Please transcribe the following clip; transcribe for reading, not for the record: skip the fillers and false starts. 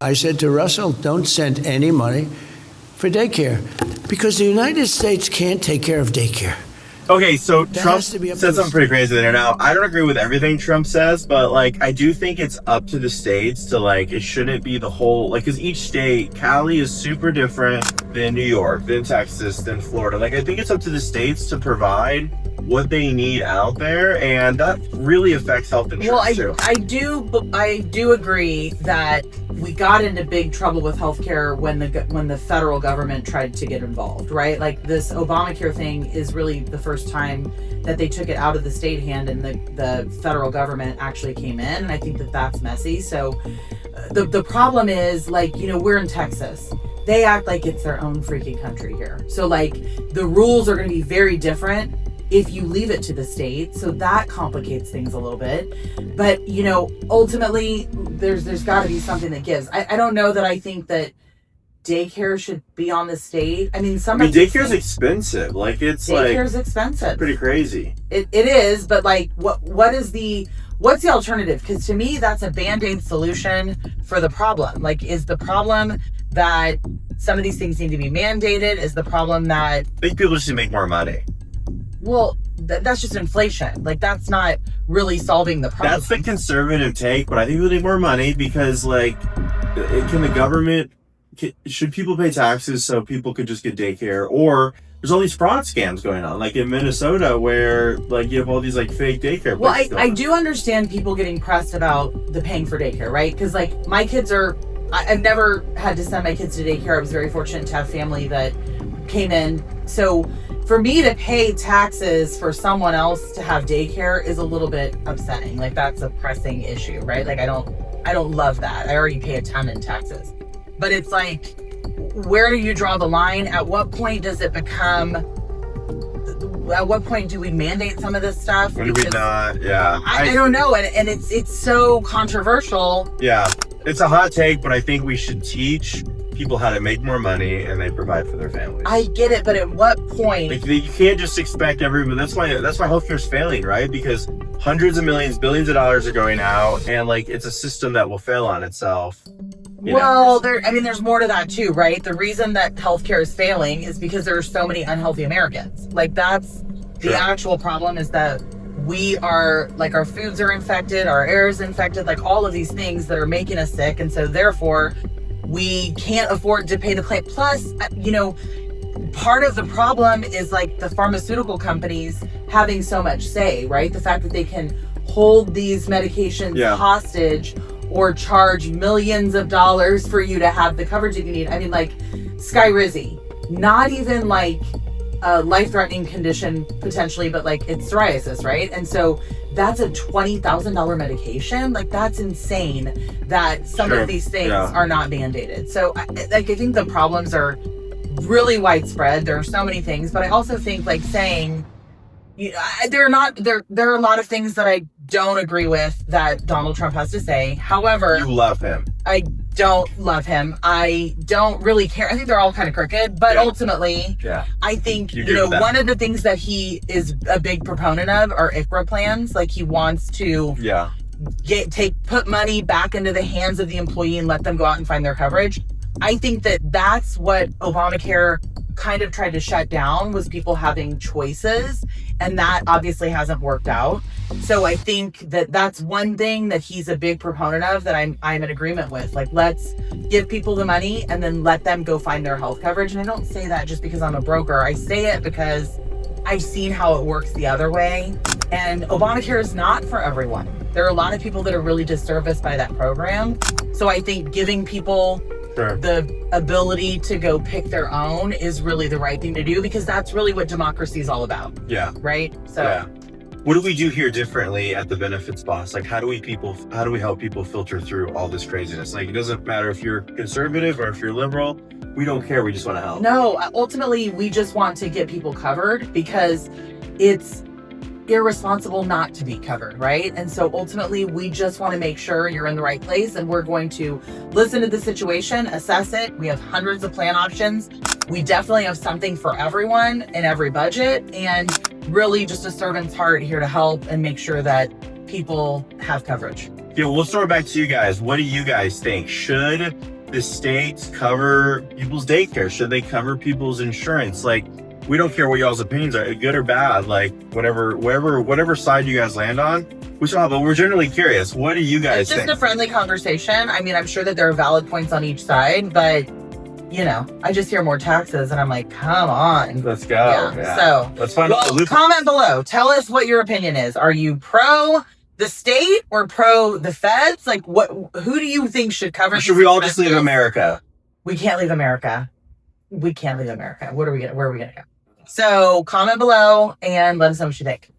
I said to Russell, don't send any money for daycare because the United States can't take care of daycare. Okay, so That Trump has to be up said to something pretty crazy there. Now, I don't agree with everything Trump says, but like, I do think it's up to the states to like, it shouldn't be the whole, like, because each state, Cali is super different than New York, than Texas, than Florida. Like, I think it's up to the states to provide what they need out there, and that really affects health insurance too. I do agree that we got into big trouble with healthcare when the federal government tried to get involved, right? Like this Obamacare thing is really the first time that they took it out of the state hand and the federal government actually came in, and I think that that's messy. So the problem is, like, you know, we're in Texas. They act like it's their own freaking country here. So like the rules are going to be very different if you leave it to the state. So that complicates things a little bit. But, you know, ultimately there's got to be something that gives. I don't know that I think that daycare should be on the state. I mean, daycare's expensive. Like, daycare's expensive. Pretty crazy. It is, but like what's the alternative? Because to me, that's a Band-Aid solution for the problem. Like, is the problem that some of these things need to be mandated? Is the problem that I think people just need to make more money? Well, that's just inflation. Like, that's not really solving the problem. That's the conservative take, but I think we need more money because, like, should people pay taxes so people could just get daycare? Or there's all these fraud scams going on, like in Minnesota, where like you have all these like fake daycare. Well, I do understand people getting pressed about the paying for daycare, right? Because like my kids I've never had to send my kids to daycare. I was very fortunate to have family that came in. So for me to pay taxes for someone else to have daycare is a little bit upsetting. Like, that's a pressing issue, right? Like, I don't love that. I already pay a ton in taxes. But it's like, where do you draw the line? At what point does it become, at what point do we mandate some of this stuff? When do we not? Yeah. I don't know. And it's so controversial. Yeah. It's a hot take, but I think we should teach people how to make more money and they provide for their families. I get it, but at what point? Like, you can't just expect everyone. That's why healthcare's failing, right? Because hundreds of millions, billions of dollars are going out, and like it's a system that will fail on itself. Well, there's more to that too, right? The reason that healthcare is failing is because there are so many unhealthy Americans. Like, that's the actual problem, is that we are, like, our foods are infected, our air is infected, like all of these things that are making us sick. And so therefore we can't afford to pay the claim. Plus, you know, part of the problem is like the pharmaceutical companies having so much say, right? The fact that they can hold these medications hostage or charge millions of dollars for you to have the coverage that you need. I mean, like Skyrizi, not even like a life-threatening condition potentially, but like it's psoriasis, right? And so that's a $20,000 medication. Like, that's insane that some of these things are not mandated. So I think the problems are really widespread. There are so many things, but I also think, like, saying, there are a lot of things that I don't agree with that Donald Trump has to say. However, you love him. I don't love him. I don't really care. I think they're all kind of crooked, but ultimately, I think, one of the things that he is a big proponent of are ICHRA plans. Like, he wants to put money back into the hands of the employee and let them go out and find their coverage. I think that that's what Obamacare kind of tried to shut down, was people having choices, and that obviously hasn't worked out. So I think that that's one thing that he's a big proponent of that I'm in agreement with. Like, let's give people the money and then let them go find their health coverage. And I don't say that just because I'm a broker. I say it because I've seen how it works the other way. And Obamacare is not for everyone. There are a lot of people that are really disserviced by that program. So I think giving people the ability to go pick their own is really the right thing to do, because that's really what democracy is all about. Yeah. Right? So what do we do here differently at the Benefits Boss? Like, how do we help people filter through all this craziness? Like, it doesn't matter if you're conservative or if you're liberal. We don't care. We just want to help. No, ultimately, we just want to get people covered, because it's irresponsible not to be covered, right? And so ultimately, we just want to make sure you're in the right place, and we're going to listen to the situation, assess it. We have hundreds of plan options. We definitely have something for everyone in every budget, and really just a servant's heart here to help and make sure that people have coverage. Yeah, we'll throw it back to you guys. What do you guys think? Should the states cover people's daycare? Should they cover people's insurance? Like, we don't care what y'all's opinions are, good or bad. Like, whatever side you guys land on, we shall. But we're generally curious. What do you guys It's just think? a friendly conversation. I mean, I'm sure that there are valid points on each side, but you know, I just hear more taxes, and I'm like, come on. Let's go. Yeah. So let's find out the well, loophole. comment below. Tell us what your opinion is. Are you pro the state or pro the feds? Like, who do you think should cover? Should these we all just leave expenses? America? We can't leave America. We can't leave America. Where are we gonna go? So comment below and let us know what you think.